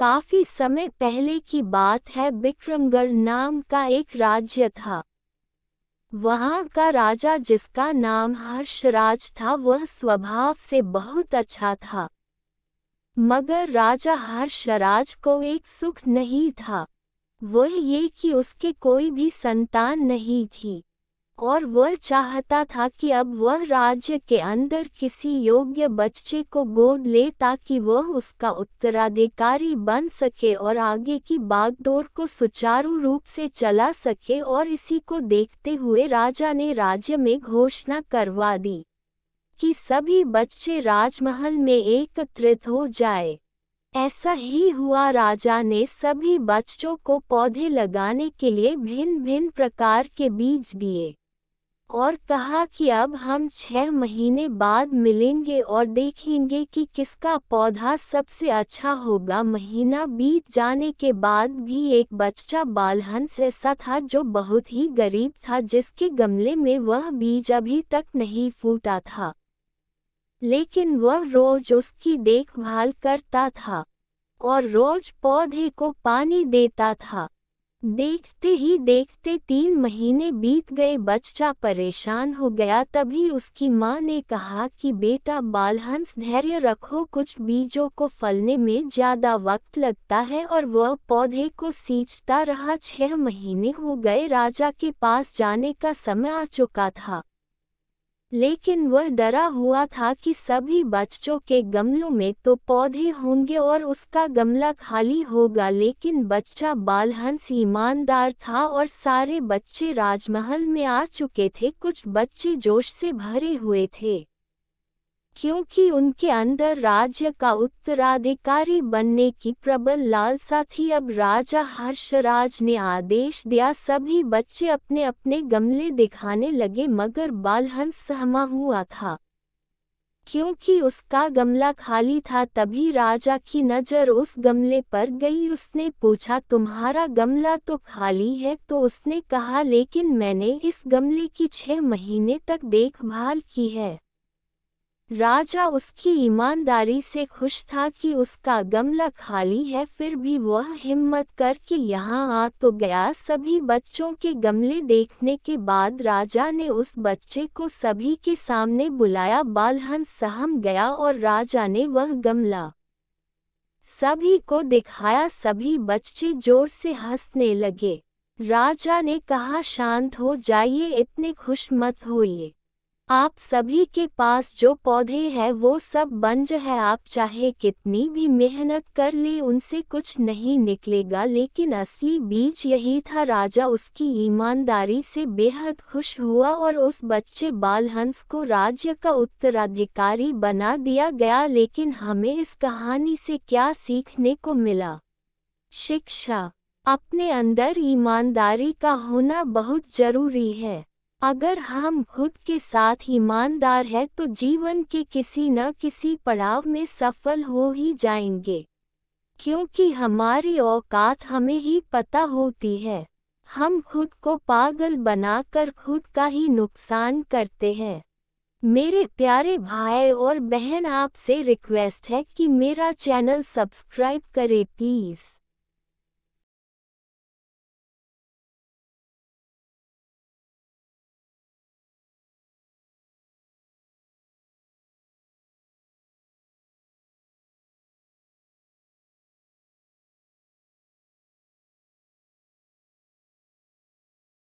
काफी समय पहले की बात है। विक्रमगढ़ नाम का एक राज्य था। वहाँ का राजा, जिसका नाम हर्षराज था, वह स्वभाव से बहुत अच्छा था। मगर राजा हर्षराज को एक सुख नहीं था। वह ये कि उसके कोई भी संतान नहीं थी और वह चाहता था कि अब वह राज्य के अंदर किसी योग्य बच्चे को गोद ले ताकि वह उसका उत्तराधिकारी बन सके और आगे की बागडोर को सुचारू रूप से चला सके। और इसी को देखते हुए राजा ने राज्य में घोषणा करवा दी कि सभी बच्चे राजमहल में एकत्रित हो जाए। ऐसा ही हुआ। राजा ने सभी बच्चों को पौधे लगाने के लिए भिन्न भिन्न प्रकार के बीज दिए और कहा कि अब हम 6 महीने बाद मिलेंगे और देखेंगे कि किसका पौधा सबसे अच्छा होगा। महीना बीत जाने के बाद भी एक बच्चा बालहंस ऐसा था जो बहुत ही गरीब था, जिसके गमले में वह बीज अभी तक नहीं फूटा था, लेकिन वह रोज उसकी देखभाल करता था और रोज पौधे को पानी देता था। देखते ही देखते 3 महीने बीत गए। बच्चा परेशान हो गया। तभी उसकी माँ ने कहा कि बेटा बालहंस, धैर्य रखो, कुछ बीजों को फलने में ज़्यादा वक्त लगता है। और वह पौधे को सींचता रहा। 6 महीने हो गए। राजा के पास जाने का समय आ चुका था, लेकिन वह डरा हुआ था कि सभी बच्चों के गमलों में तो पौधे होंगे और उसका गमला खाली होगा। लेकिन बच्चा बालहंस ईमानदार था और सारे बच्चे राजमहल में आ चुके थे। कुछ बच्चे जोश से भरे हुए थे क्योंकि उनके अंदर राज्य का उत्तराधिकारी बनने की प्रबल लालसा थी। अब राजा हर्षराज ने आदेश दिया, सभी बच्चे अपने अपने गमले दिखाने लगे। मगर बालहंस सहमा हुआ था क्योंकि उसका गमला खाली था। तभी राजा की नज़र उस गमले पर गई। उसने पूछा, तुम्हारा गमला तो खाली है? तो उसने कहा, लेकिन मैंने इस गमले की 6 महीने तक देखभाल की है। राजा उसकी ईमानदारी से खुश था कि उसका गमला खाली है, फिर भी वह हिम्मत करके यहाँ आ तो गया। सभी बच्चों के गमले देखने के बाद राजा ने उस बच्चे को सभी के सामने बुलाया। बालहंस सहम गया और राजा ने वह गमला सभी को दिखाया। सभी बच्चे जोर से हंसने लगे। राजा ने कहा, शांत हो जाइए, इतने खुश मत होइए। आप सभी के पास जो पौधे हैं वो सब बंज है। आप चाहे कितनी भी मेहनत कर ले, उनसे कुछ नहीं निकलेगा। लेकिन असली बीज यही था। राजा उसकी ईमानदारी से बेहद खुश हुआ और उस बच्चे बालहंस को राज्य का उत्तराधिकारी बना दिया गया। लेकिन हमें इस कहानी से क्या सीखने को मिला? शिक्षा। अपने अंदर ईमानदारी का होना बहुत जरूरी है। अगर हम खुद के साथ ईमानदार हैं तो जीवन के किसी न किसी पड़ाव में सफल हो ही जाएंगे, क्योंकि हमारी औकात हमें ही पता होती है। हम खुद को पागल बनाकर खुद का ही नुकसान करते हैं। मेरे प्यारे भाई और बहन, आपसे रिक्वेस्ट है कि मेरा चैनल सब्सक्राइब करें प्लीज़।